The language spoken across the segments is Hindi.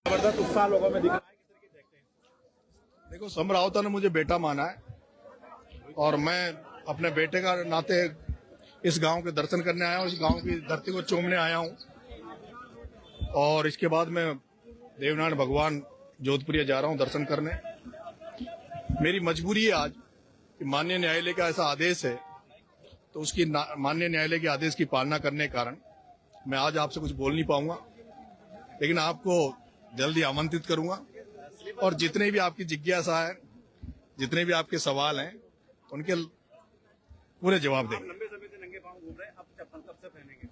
जबरदस्त उत्साह लोगों में दिख रहा है, किस तरीके से देखते हैं? देखो, समरावता ने मुझे बेटा माना है और मैं अपने बेटे का नाते इस गांव के दर्शन करने आया हूँ, इस गांव की धरती को चूमने आया हूँ और इसके बाद मैं देवनारायण भगवान जोधपुरिया जा रहा हूँ दर्शन करने। मेरी मजबूरी है आज कि माननीय न्यायालय का ऐसा आदेश है, तो उसकी माननीय न्यायालय के आदेश की पालना करने के कारण मैं आज आपसे कुछ बोल नहीं पाऊंगा, लेकिन आपको जल्दी आमंत्रित करूंगा और जितने भी आपकी जिज्ञासा है, जितने भी आपके सवाल हैं, उनके पूरे जवाब देंगे। लंबे समय से नंगे पांव घूम रहे हैं, अब चप्पल कब से पहनेंगे?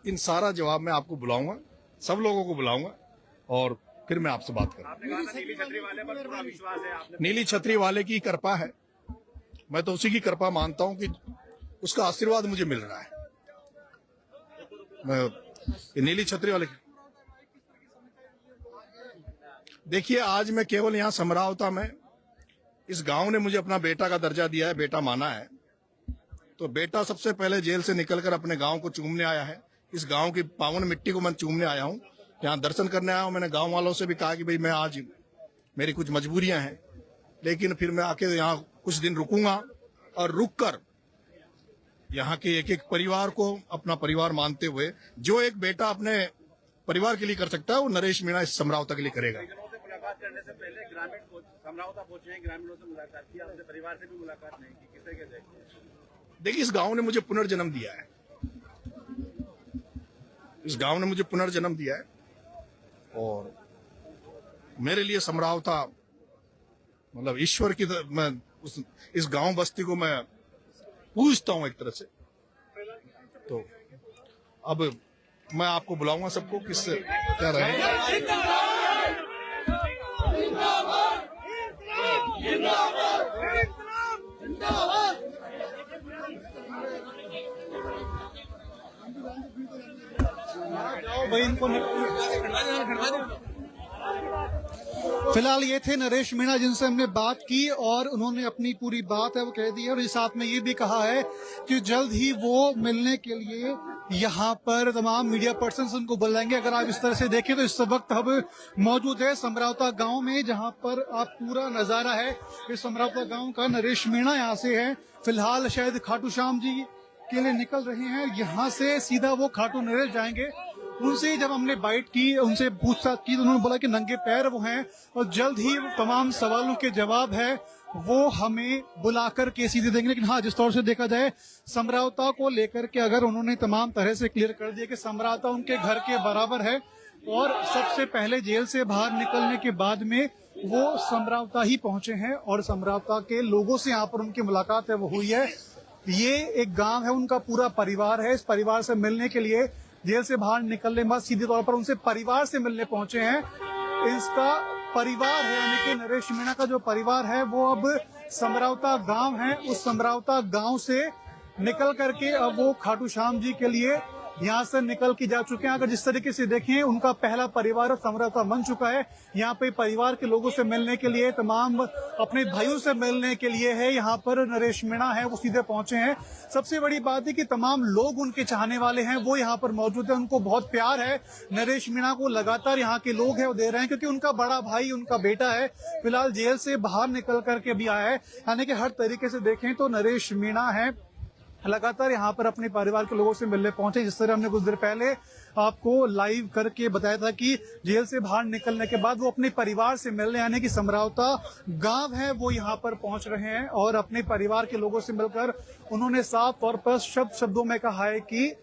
इन सारा जवाब मैं आपको बुलाऊंगा, सब लोगों को बुलाऊंगा और फिर मैं आपसे बात करूंगा। आपने कहा था नीली छतरी वाले पर पूरा विश्वास है, आपने नीली छतरी वाले की कृपा है, मैं तो उसी की कृपा मानता हूं कि उसका आशीर्वाद मुझे मिल रहा है। मैं नीली छतरी वाले देखिए, आज मैं केवल यहाँ समरावता में, इस गांव ने मुझे अपना बेटा का दर्जा दिया है, बेटा माना है, तो बेटा सबसे पहले जेल से निकलकर अपने गांव को चूमने आया है। इस गांव की पावन मिट्टी को मैं चूमने आया हूं, यहाँ दर्शन करने आया हूं। मैंने गांव वालों से भी कहा कि भाई मैं आज मेरी कुछ मजबूरियां हैं, लेकिन फिर मैं आके यहाँ कुछ दिन रुकूंगा और रुककर यहाँ के एक एक परिवार को अपना परिवार मानते हुए जो एक बेटा अपने परिवार के लिए कर सकता है, वो नरेश मीणा इस समरावता के लिए करेगा। मुलाकात करने से पहले ग्रामीण समरावता पहुंचे हैं, ग्रामीणों से मुलाकात की, अपने परिवार से भी मुलाकात नहीं की, किस तरीके से? देखिए, इस गांव ने मुझे पुनर्जन्म दिया है, इस गांव ने मुझे पुनर्जन्म दिया है और मेरे लिए समरावता मतलब ईश्वर की मैं इस गांव बस्ती को मैं पूजता हूं एक तरह से। तो अब मैं आपको बुलाऊंगा सबको, किससे क्या रहेगा। फिलहाल ये थे नरेश मीणा जिनसे हमने बात की और उन्होंने अपनी पूरी बात है वो कह दी है और इस साथ में ये भी कहा है कि जल्द ही वो मिलने के लिए यहाँ पर तमाम मीडिया पर्सन उनको बुलाएंगे। अगर आप इस तरह से देखें तो इस वक्त हम मौजूद है समरावता गांव में, जहाँ पर आप पूरा नजारा है इस समरावता गांव का। नरेश मीणा यहाँ से है, फिलहाल शायद खाटू श्याम जी के लिए निकल रहे हैं, यहाँ से सीधा वो खाटू नरेश जाएंगे। उनसे जब हमने बाइट की, उनसे पूछताछ की तो उन्होंने बोला कि नंगे पैर वो हैं और जल्द ही तमाम सवालों के जवाब है वो हमें बुलाकर के सीधे देंगे। लेकिन हाँ, जिस तौर से देखा जाए समरावता को लेकर के अगर उन्होंने तमाम तरह से क्लियर कर दिया कि समरावता उनके घर के बराबर है और सबसे पहले जेल से बाहर निकलने के बाद में वो समरावता ही पहुंचे हैं और समरावता के लोगों से यहाँ पर उनकी मुलाकात है वो हुई है। ये एक गांव है, उनका पूरा परिवार है, इस परिवार से मिलने के लिए जेल से बाहर निकलने के बाद सीधे तौर पर उनसे परिवार से मिलने पहुंचे हैं। इसका परिवार है यानी कि नरेश मीणा का जो परिवार है वो अब समरावता गांव है, उस समरावता गांव से निकल करके अब वो खाटू श्याम जी के लिए यहाँ से निकल के जा चुके हैं। अगर जिस तरीके से देखें उनका पहला परिवार समरावता बन चुका है। यहाँ पे परिवार के लोगों से मिलने के लिए, तमाम अपने भाइयों से मिलने के लिए है यहाँ पर नरेश मीणा है वो सीधे पहुंचे हैं। सबसे बड़ी बात है कि तमाम लोग उनके चाहने वाले हैं वो यहाँ पर मौजूद है, उनको बहुत प्यार है। नरेश मीणा को लगातार यहाँ के लोग है वो दे रहे हैं क्योंकि उनका बड़ा भाई, उनका बेटा है, फिलहाल जेल से बाहर निकल करके भी आया है। यानी कि हर तरीके से देखें तो नरेश मीणा है लगातार यहाँ पर अपने परिवार के लोगों से मिलने पहुंचे। जिस तरह हमने कुछ देर पहले आपको लाइव करके बताया था कि जेल से बाहर निकलने के बाद वो अपने परिवार से मिलने यानी कि समरावता गांव है वो यहाँ पर पहुंच रहे हैं और अपने परिवार के लोगों से मिलकर उन्होंने साफ तौर पर शब्दों में कहा है कि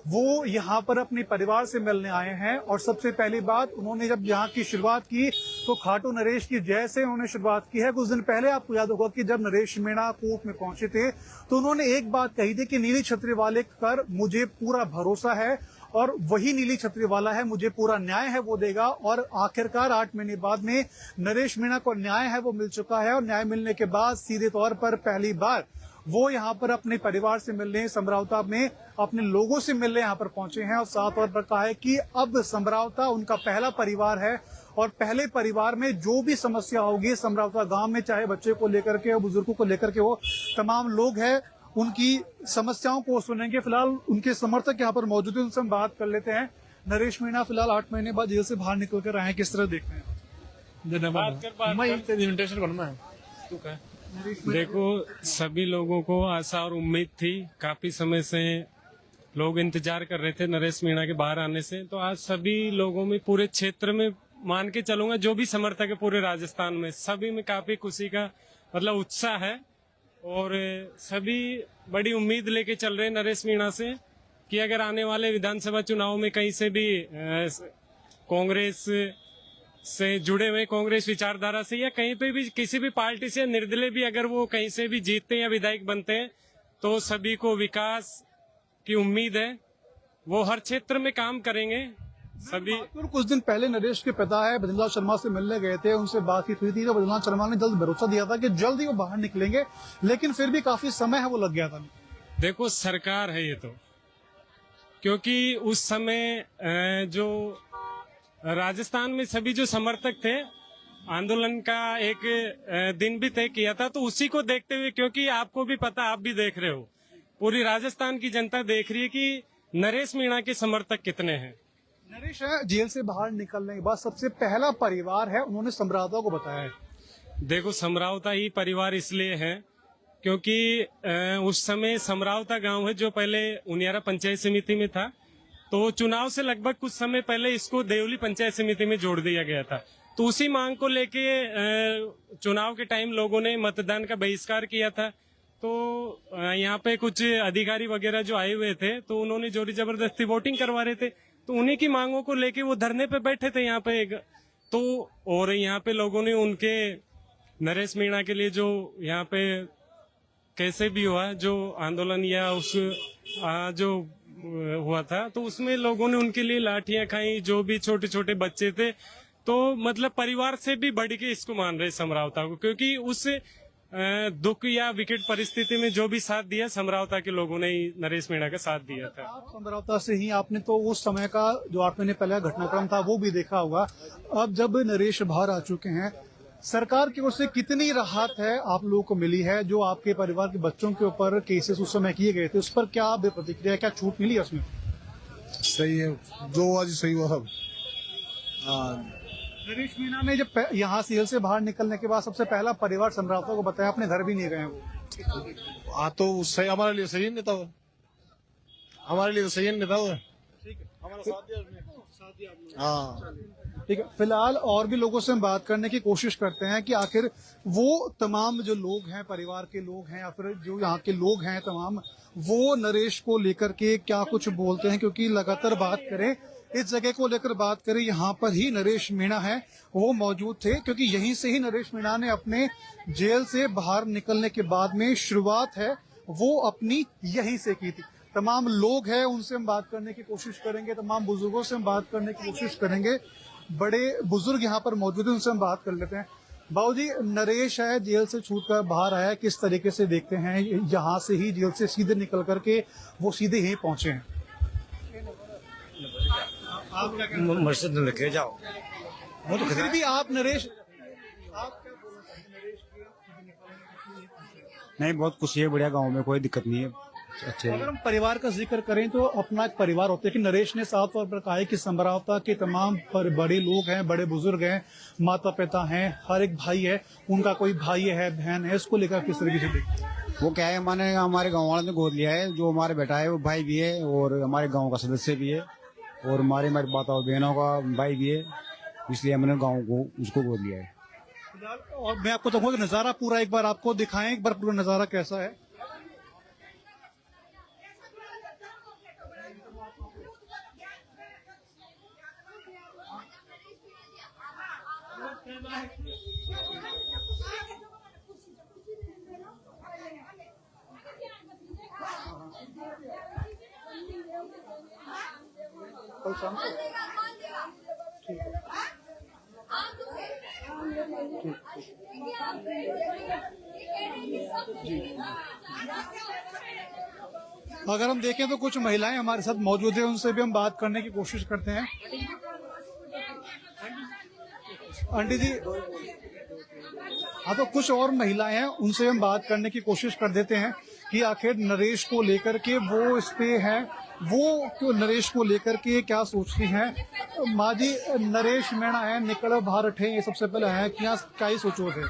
वो यहाँ पर अपने परिवार से मिलने आए हैं। और सबसे पहली बात, उन्होंने जब यहाँ की शुरुआत की तो खाटू नरेश की जय से उन्होंने शुरुआत की है। कुछ दिन पहले आपको याद होगा कि जब नरेश मीणा कोर्ट में पहुंचे थे तो उन्होंने एक बात कही थी कि नीली छतरी वाले पर मुझे पूरा भरोसा है और वही नीली छतरी वाला है, मुझे पूरा न्याय है वो देगा। और आखिरकार 8 महीने बाद में नरेश मीणा को न्याय है वो मिल चुका है और न्याय मिलने के बाद सीधे तौर पर पहली बार वो यहाँ पर अपने परिवार से मिलने, समरावता में अपने लोगों से मिलने यहाँ पर पहुंचे हैं और साफ तौर पर कहा है कि अब समरावता उनका पहला परिवार है और पहले परिवार में जो भी समस्या होगी समरावता गांव में, चाहे बच्चे को लेकर के, बुजुर्गों को लेकर के हो, तमाम लोग हैं उनकी समस्याओं को सुनेंगे। फिलहाल उनके समर्थक यहाँ पर मौजूद है, उनसे हम बात कर लेते हैं। नरेश मीणा फिलहाल 8 महीने बाद जेल से बाहर निकल कर आए हैं, किस तरह देखते हैं? इन्विटेशन करना है। देखो, सभी लोगों को आशा और उम्मीद थी, काफी समय से लोग इंतजार कर रहे थे नरेश मीणा के बाहर आने से। तो आज सभी लोगों में, पूरे क्षेत्र में मान के चलूंगा, जो भी समर्थक है पूरे राजस्थान में, सभी में काफी खुशी का मतलब उत्साह है। और सभी बड़ी उम्मीद लेके चल रहे हैं नरेश मीणा से कि अगर आने वाले विधानसभा चुनाव में कहीं से भी कांग्रेस से जुड़े हुए, कांग्रेस विचारधारा से, या कहीं पे भी किसी भी पार्टी से निर्दलीय भी अगर वो कहीं से भी जीतते हैं या विधायक बनते हैं, तो सभी को विकास की उम्मीद है। वो हर क्षेत्र में काम करेंगे सभी। कुछ दिन पहले नरेश के पिता है बद्रीलाल शर्मा से मिलने गए थे, उनसे बातचीत हुई थी, तो बद्रीलाल शर्मा ने जल्द भरोसा दिया था कि जल्द ही वो बाहर निकलेंगे, लेकिन फिर भी काफी समय है वो लग गया था। देखो, सरकार है ये तो, क्योंकि उस समय जो राजस्थान में सभी जो समर्थक थे, आंदोलन का एक दिन भी तय किया था, तो उसी को देखते हुए, क्योंकि आपको भी पता, आप भी देख रहे हो, पूरी राजस्थान की जनता देख रही है कि नरेश मीणा के समर्थक कितने हैं। नरेश जेल से बाहर निकलने के बाद सबसे पहला परिवार है, उन्होंने समरावता को बताया है। देखो, समरावता ही परिवार इसलिए है क्योंकि उस समय समरावता गांव है जो पहले उनियारा पंचायत समिति में था, तो चुनाव से लगभग कुछ समय पहले इसको देवली पंचायत समिति में जोड़ दिया गया था। तो उसी मांग को लेके चुनाव के टाइम लोगों ने मतदान का बहिष्कार किया था। तो यहाँ पे कुछ अधिकारी वगैरह जो आए हुए थे, तो उन्होंने जोरी जबरदस्ती वोटिंग करवा रहे थे, तो उन्हीं की मांगों को लेके वो धरने पे बैठे थे यहाँ पे। तो और यहाँ पे लोगों ने उनके नरेश मीणा के लिए जो यहाँ पे कैसे भी हुआ जो आंदोलन या उस जो हुआ था, तो उसमें लोगों ने उनके लिए लाठियां खाई, जो भी छोटे छोटे बच्चे थे। तो मतलब परिवार से भी बढ़ के इसको मान रहे समरावता को, क्योंकि उस दुख या विकट परिस्थिति में जो भी साथ दिया, समरावता के लोगों ने ही नरेश मीणा का साथ दिया था। आप समरावता से ही, आपने तो उस समय का जो 8 महीने पहले घटनाक्रम था वो भी देखा होगा। अब जब नरेश बाहर आ चुके हैं, सरकार की ओर से कितनी राहत है आप लोगों को मिली है? जो आपके परिवार के बच्चों के ऊपर केसेस उस समय किए गए थे, उस पर क्या प्रतिक्रिया, क्या छूट मिली है उसमें? सही है, जो आज सही हुआ सब। नरेश मीणा ने जब यहाँ से जेल से बाहर निकलने के बाद सबसे पहला परिवार समरावता को बताया, अपने घर भी नहीं गए वो। तो सही, हमारे लिए सही नेता हो, हमारे लिए तो सही नेता हो। ठीक है, हमारा साथ दिया। हाँ, ठीक है। फिलहाल और भी लोगों से हम बात करने की कोशिश करते हैं कि आखिर वो तमाम जो लोग हैं, परिवार के लोग हैं या फिर जो यहाँ के लोग हैं तमाम, वो नरेश को लेकर के क्या कुछ बोलते हैं। क्योंकि लगातार बात करें, इस जगह को लेकर बात करें, यहाँ पर ही नरेश मीणा है वो मौजूद थे, क्योंकि यहीं से ही नरेश मीणा ने अपने जेल से बाहर निकलने के बाद में शुरुआत है वो अपनी यहीं से की थी। तमाम लोग हैं, उनसे हम बात करने की कोशिश करेंगे, तमाम बुजुर्गों से हम बात करने की कोशिश करेंगे। बड़े बुजुर्ग यहाँ पर मौजूद हैं, उनसे हम बात कर लेते हैं। बाबू जी, नरेश है जेल से छूटकर बाहर आया, किस तरीके से देखते हैं? यहाँ से ही जेल से सीधे निकल करके वो सीधे यहीं पहुंचे हैं। मस्जिद में लेके जाओ, वो तो फिर भी आप नरेश, नहीं, बहुत खुशी है, बढ़िया, गांव में कोई दिक्कत नहीं है, अच्छे। अगर हम परिवार का जिक्र करें तो अपना एक परिवार होता है कि नरेश ने साफ तौर पर कहा है कि समरावता के तमाम बड़े लोग हैं, बड़े बुजुर्ग हैं, माता पिता हैं, हर एक भाई है, उनका कोई भाई है, बहन है, इसको लेकर किस तरीके से देखते हैं? वो क्या है, मैंने हमारे गांव वालों ने गोद लिया है, जो हमारे बेटा है वो भाई भी है और हमारे गांव का सदस्य भी है और हमारे माता और बहनों का भाई भी है, इसलिए हमने गाँव को उसको गोद लिया है। और मैं आपको कहूँगा कि नजारा पूरा एक बार आपको दिखाएं, एक बार पूरा नजारा कैसा है। अगर हम देखें तो कुछ महिलाएं हमारे साथ मौजूद है, उनसे भी हम बात करने की कोशिश करते हैं। आंटी जी, हाँ, तो कुछ और महिलाएं हैं, उनसे हम बात करने की कोशिश कर देते हैं कि आखिर नरेश को लेकर के वो इस पे है वो क्यों नरेश को लेकर के क्या सोचती हैं। माँ जी, नरेश मीणा है निकल बाहर उठे, ये सबसे पहले है क्या ही सोचो थे।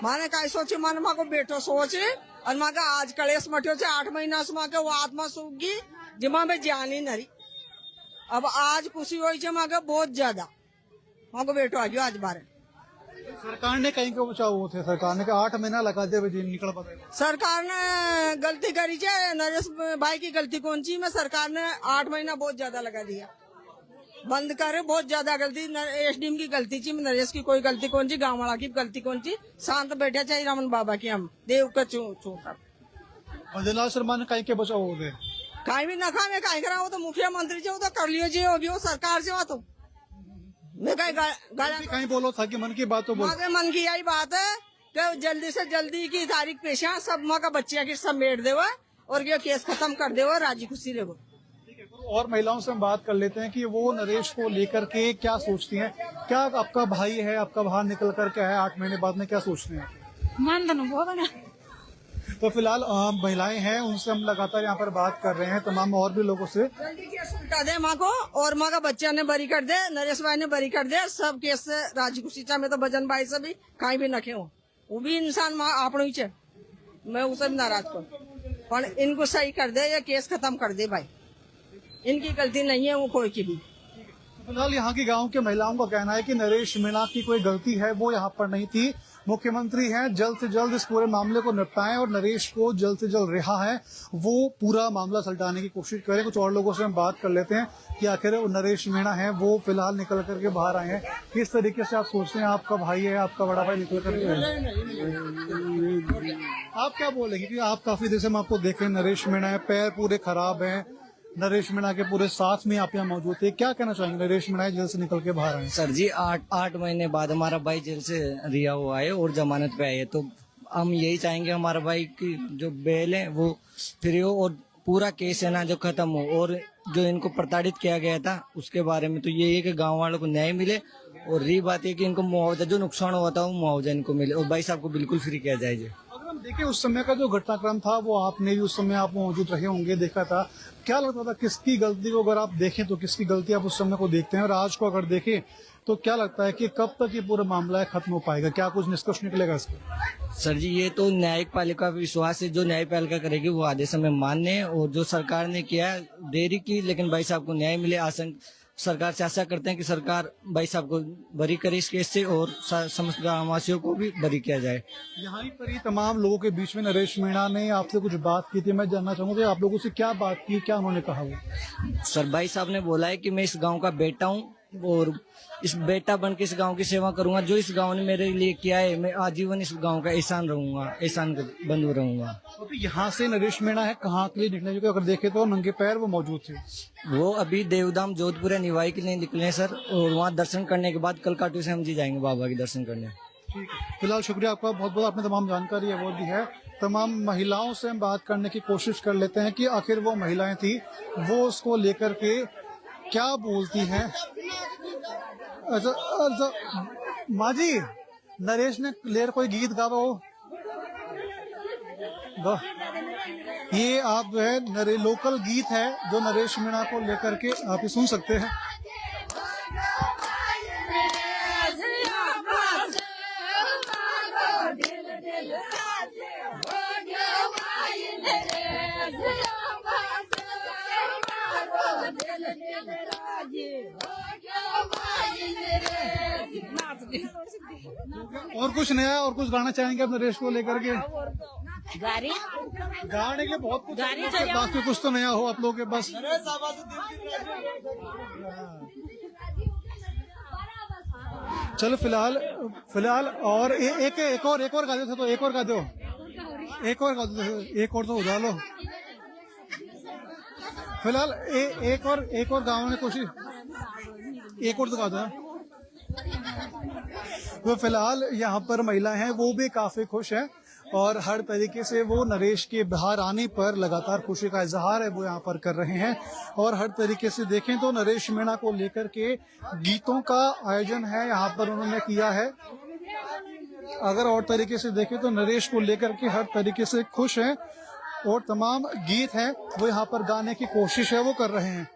माने काय सोचे, मन माँ को बेटो सोचे और माँ का आज कलेश मठियो से 8 महीना से माँ के वो आत्मा सूखी जिमा में जान ही नरी। अब आज खुशी हुई माँ के बहुत ज्यादा, माँ को बेटो आ गयो आज बारे। सरकार ने कहीं को बचाव हुए थे, सरकार ने 8 महीना लगा दिया जी निकल पाते। सरकार ने गलती करी है, नरेश भाई की गलती कौन सी में, सरकार ने 8 महीना बहुत ज्यादा लगा दिया, बंद करे, बहुत ज्यादा गलती एसडीएम की गलती थी, नरेश की कोई गलती कौन सी, गाँव वाला की गलती कौन सी, शांत बैठे चाहिए रमन बाबा की, हम देव का छोटा भजनलाल शर्मा ने कहीं के बचाव हुए थे। कहीं भी नखा में कहीं करा, वो तो मुख्यमंत्री से, वो तो कर लियो जी, होगी वो सरकार से, वो तो मैं कहीं बोलो था कि मन की बात तो बोलो। मन की यही बात है कि जल्दी से जल्दी की तारीख पेशा सब माँ का बच्चिया की समेट दे और ये केस खत्म कर दे, राजी खुशी रहो। और महिलाओं से हम बात कर लेते हैं कि वो नरेश को लेकर के क्या सोचती हैं। क्या आपका भाई है, आपका बाहर निकल कर के है 8 महीने बाद में, क्या सोचते हैं? तो फिलहाल महिलाएं हैं, उनसे हम लगातार यहाँ पर बात कर रहे हैं, तमाम और भी लोगों से। जल्दी केस उल्टा दे माँ को, और माँ का बच्चा ने बरी कर दे, नरेश भाई ने बरी कर दे, सब केस से राजी खुशी में तो भजन भाई से भी कहीं भी नखे हो, वो भी इंसान माँ आपने ही, मैं उसे भी नाराज कर, पर इनको सही कर दे, या केस खत्म कर दे भाई, इनकी गलती नहीं है वो कोई की भी। फिलहाल यहाँ की गांव के महिलाओं का कहना है कि नरेश मीणा की कोई गलती है, वो यहाँ पर नहीं थी। मुख्यमंत्री हैं, जल्द से जल्द इस पूरे मामले को निपटाएं और नरेश को जल्द से जल्द रिहा है वो पूरा मामला सुलझाने की कोशिश करें। कुछ और लोगों से हम बात कर लेते हैं कि आखिर वो नरेश मीणा है, वो फिलहाल निकल करके बाहर आए हैं। किस तरीके से आप सोचते हैं, आपका भाई है, आपका बड़ा भाई निकल करके, आप क्या बोलेंगे कि आप काफी देर से हम आपको देख रहे हैं, नरेश मीणा है, पैर पूरे खराब है, नरेश मीणा के पूरे साथ में आप यहाँ मौजूद थे, क्या कहना चाहेंगे? नरेश मीणा जेल से निकल के बाहर आए। सर जी 8 महीने बाद हमारा भाई जेल से रिहा हुआ है और जमानत पे आए, तो हम यही चाहेंगे हमारा भाई की जो बेल है वो फ्री हो और पूरा केस है ना जो खत्म हो, और जो इनको प्रताड़ित किया गया था उसके बारे में तो यही है कि गाँव वालों को न्याय मिले, और रही बात है कि इनको मुआवजा जो नुकसान हुआ था वो मुआवजा इनको मिले, और भाई साहब को बिल्कुल फ्री किया जाए। अगर हम देखें उस समय का जो घटनाक्रम था, वो आपने भी उस समय आप मौजूद रहे होंगे, देखा था, क्या लगता था किसकी गलती को, अगर आप देखें तो किसकी गलती आप उस समय को देखते हैं, और आज को अगर देखें तो क्या लगता है कि कब तक ये पूरा मामला है खत्म हो पाएगा, क्या कुछ निष्कर्ष निकलेगा इसका? सर जी ये तो न्यायिक पालिका का विश्वास है, जो न्यायपालिका करेगी वो आदेश हमें मान्य है, और जो सरकार ने किया देरी की, लेकिन भाई साहब को न्याय मिले। सरकार से आशा करते हैं कि सरकार भाई साहब को बरी करे इस केस से, और समस्त गाँववासियों को भी बरी किया जाए। यहाँ पर ही तमाम लोगों के बीच में नरेश मीणा ने आपसे कुछ बात की थी, मैं जानना चाहूंगा कि आप लोगों से क्या बात की, क्या उन्होंने कहा? वो सर भाई साहब ने बोला है कि मैं इस गांव का बेटा हूं और इस बेटा बन के इस गांव की सेवा करूंगा, जो इस गांव ने मेरे लिए किया है मैं आजीवन इस गांव का एहसान रहूंगा, एहसान का बंधु रहूंगा। तो यहाँ से नरेश मीणा है कहाँ के लिए निकले, क्योंकि अगर देखे तो नंगे पैर वो मौजूद थे। वो अभी देवधाम जोधपुर निवाई के लिए निकले हैं सर, और वहाँ दर्शन करने के बाद कल काटू से हम जी जाएंगे बाबा के दर्शन करने। ठीक है, फिलहाल शुक्रिया आपका बहुत बहुत, आपने तमाम जानकारी है वो दी है। तमाम महिलाओं से हम बात करने की कोशिश कर लेते हैं कि आखिर वो महिलाएं थी वो उसको लेकर के क्या बोलती हैं। अच्छा माँ जी, नरेश ने लेर कोई गीत गावा हो? ये आप जो है लोकल गीत है जो नरेश मीणा को लेकर के आप ये सुन सकते हैं। और कुछ नया और कुछ गाना चाहेंगे आप नरेश को लेकर के? गाने के लिए बहुत कुछ, बाकी कुछ तो नया हो आप लोगों के पास। चलो फिलहाल और एक और गा दो, तो एक और गा दो, एक और तो उड़ा लो। फिलहाल एक और गाँव ने कोशिश, एक और तो गा दो। वो फिलहाल यहाँ पर महिला हैं, वो भी काफी खुश है और हर तरीके से वो नरेश के बाहर आने पर लगातार खुशी का इजहार है वो यहाँ पर कर रहे हैं। और हर तरीके से देखें तो नरेश मीणा को लेकर के गीतों का आयोजन है यहाँ पर उन्होंने किया है। अगर और तरीके से देखें तो नरेश को लेकर के हर तरीके से खुश हैं और तमाम गीत हैं वो यहाँ पर गाने की कोशिश है वो कर रहे हैं।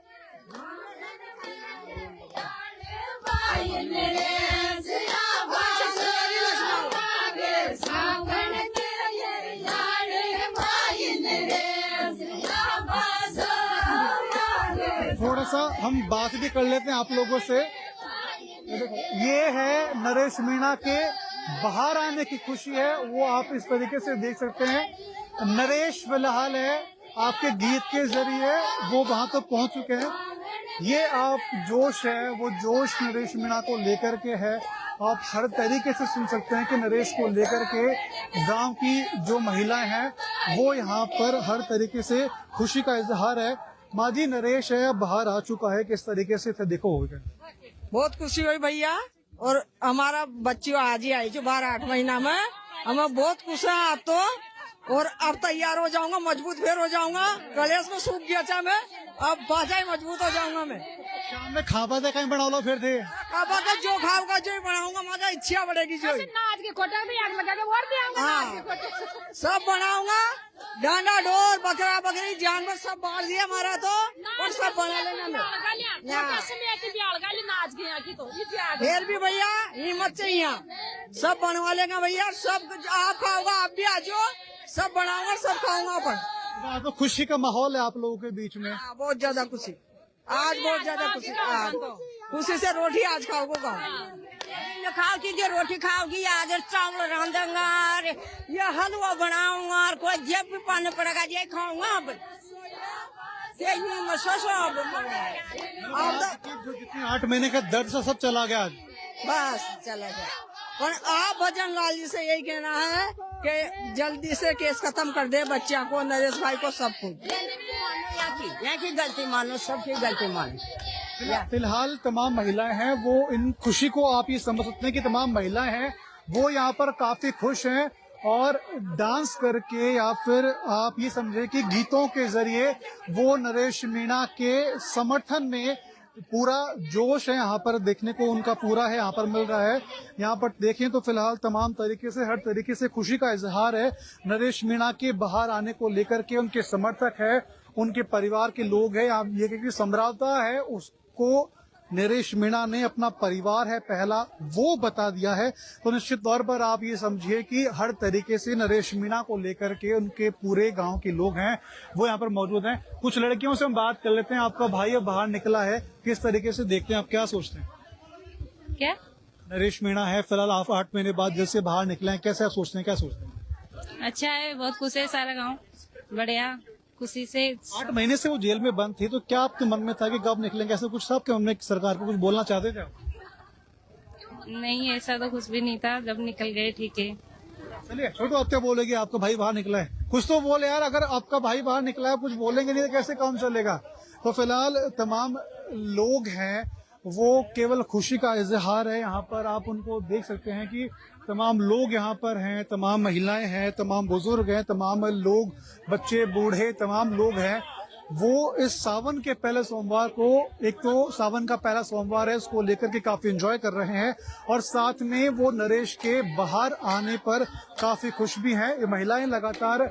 थोड़ा सा हम बात भी कर लेते हैं आप लोगों से। ये है नरेश मीणा के बाहर आने की खुशी है, वो आप इस तरीके से देख सकते हैं। नरेश फिलहाल है आपके गीत के जरिए वो वहां तक पहुंच चुके हैं। ये आप जोश है वो जोश नरेश मीणा को लेकर के है। आप हर तरीके से सुन सकते हैं कि नरेश को लेकर के गांव की जो महिलाएं हैं वो यहाँ पर हर तरीके से खुशी का इजहार है। माँ जी, नरेश है बाहर आ चुका है, किस तरीके से थे देखो हो गया। बहुत खुशी हुई भैया, और हमारा बच्ची आज ही आई जो 12-8 महीना में, हमें बहुत खुश है आप तो। और अब तैयार हो जाऊंगा, मजबूत फिर हो जाऊंगा। गणेश में सूख गया था मैं, अब बाजा ही मजबूत हो जाऊंगा मैं। शाम में खाबा था कहीं बना लो फिर थे खाबा का जो खाऊंगा जो ही बनाऊंगा, मजा इच्छा बढ़ेगी जो ही। हाँ, सब बनाऊंगा, डांडा डोर बकरा बकरी जानवर सब बांध दिया हमारा तो, और सब बना लेना फिर भी भैया हिम्मत चाहिए, सब बनवा लेगा भैया। सब आप खाओगा, आप भी आ जाओ, सब बनाऊंगा सब खाऊंगा अपन। तो खुशी का माहौल है आप लोगों के बीच में। बहुत ज्यादा खुशी, आज बहुत ज्यादा खुशी। खुशी से रोटी आज खाओगे, खाओ कीजिए, रोटी खाओगी आज, चावल रांधूंगा, ये हलवा बनाऊंगा, और कोई जब भी पानी पड़ेगा ये खाऊंगा। अब जो जितने 8 महीने का दर्द सा सब चला गया आज। बस चला गया। पर आप भजन लाल जी से यही कहना है कि जल्दी से केस खत्म कर दे, बच्चा को, नरेश भाई को, सबको। यहाँ की गलती मानो, सबकी गलती मानो। फिलहाल तमाम महिलाएं हैं वो इन खुशी को आप ये समझ सकते हैं कि तमाम महिलाएं हैं वो यहाँ पर काफी खुश हैं, और डांस करके या फिर आप ये समझे कि गीतों के जरिए वो नरेश मीणा के समर्थन में पूरा जोश है यहाँ पर देखने को उनका पूरा है यहाँ पर मिल रहा है। यहाँ पर देखें तो फिलहाल तमाम तरीके से हर तरीके से खुशी का इजहार है नरेश मीणा के बाहर आने को लेकर के। उनके समर्थक है, उनके परिवार के लोग हैं। आप ये कि समरावता है उसको नरेश मीणा ने अपना परिवार है पहला वो बता दिया है। तो निश्चित तौर पर आप ये समझिए कि हर तरीके से नरेश मीणा को लेकर के उनके पूरे गांव के लोग हैं वो यहाँ पर मौजूद हैं। कुछ लड़कियों से हम बात कर लेते हैं। आपका भाई अब बाहर निकला है, किस तरीके से देखते हैं, आप क्या सोचते हैं? क्या नरेश मीणा है फिलहाल, आप 8 महीने बाद जैसे बाहर निकले हैं, कैसे आप सोचते हैं, क्या सोचते हैं? अच्छा है, बहुत खुश है सारा गांव, बढ़िया खुशी से। 8 महीने से वो जेल में बंद थी, तो क्या आपके मन में था कि कब निकलेंगे, ऐसा कुछ सबके मन में सरकार को कुछ बोलना चाहते थे? नहीं, ऐसा तो कुछ भी नहीं था, जब निकल गए ठीक है। चलिए छोटू, आप क्या बोलेंगे? आपका भाई बाहर निकला है, कुछ तो बोले यार। अगर आपका भाई बाहर निकला है कुछ बोलेंगे नहीं तो कैसे काम चलेगा? तो फिलहाल तमाम लोग हैं वो केवल खुशी का इजहार है। यहाँ पर आप उनको देख सकते हैं कि तमाम लोग यहाँ पर हैं, तमाम महिलाएं हैं, तमाम बुजुर्ग हैं, तमाम लोग, बच्चे बूढ़े, तमाम लोग हैं। वो इस सावन के पहले सोमवार को, एक तो सावन का पहला सोमवार है, उसको लेकर के काफी एंजॉय कर रहे हैं, और साथ में वो नरेश के बाहर आने पर काफी खुश भी हैं। ये महिलाएं लगातार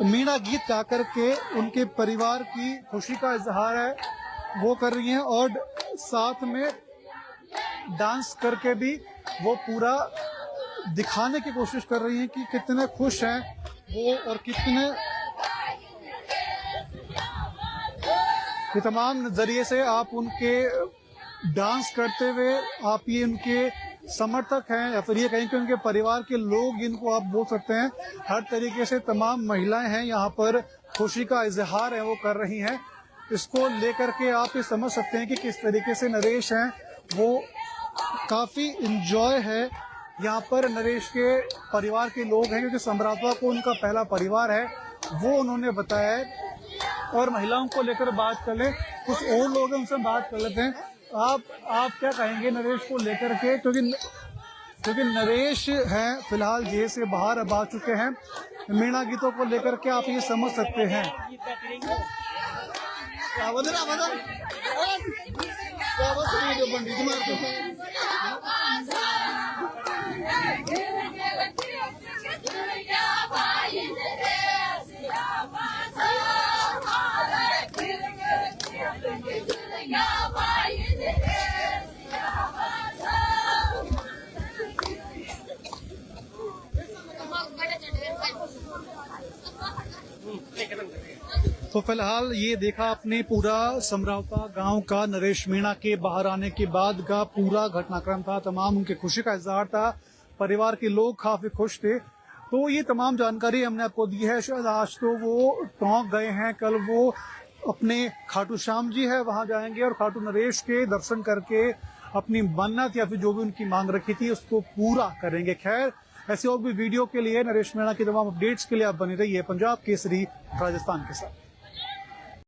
मीणा गीत गा करके उनके परिवार की खुशी का इजहार है वो कर रही हैं, और साथ में डांस करके भी वो पूरा दिखाने की कोशिश कर रही हैं कि कितने खुश हैं वो, और कितने ये तमाम जरिए से आप उनके डांस करते हुए आप ये उनके समर्थक हैं या फिर ये कहें कि उनके परिवार के लोग, इनको आप बोल सकते हैं। हर तरीके से तमाम महिलाएं हैं यहाँ पर खुशी का इजहार है वो कर रही हैं। इसको लेकर के आप ये समझ सकते हैं कि किस तरीके से नरेश हैं वो काफी इंजॉय है। यहाँ पर नरेश के परिवार के लोग हैं क्योंकि समरावता को उनका पहला परिवार है वो उन्होंने बताया है। और महिलाओं को लेकर बात कर ले, कुछ और लोग हैं उनसे बात कर लेते हैं। आप क्या कहेंगे नरेश को लेकर के, क्योंकि नरेश हैं फिलहाल जेल से बाहर अब आ चुके हैं। मीणा गीतों को लेकर के आप ये समझ सकते हैं। तो फिलहाल ये देखा आपने पूरा समरावता गांव का नरेश मीणा के बाहर आने के बाद का पूरा घटनाक्रम था। तमाम उनके खुशी का इजहार था, परिवार के लोग काफी खुश थे। तो ये तमाम जानकारी हमने आपको दी है। शायद आज तो वो टोंक गए हैं, कल वो अपने खाटू श्याम जी है वहां जाएंगे और खाटू नरेश के दर्शन करके अपनी मन्नत या फिर जो भी उनकी मांग रखी थी उसको पूरा करेंगे। खैर, ऐसे और भी वीडियो के लिए, नरेश मीणा की तमाम अपडेट्स के लिए आप बने रहिए पंजाब केसरी राजस्थान के साथ।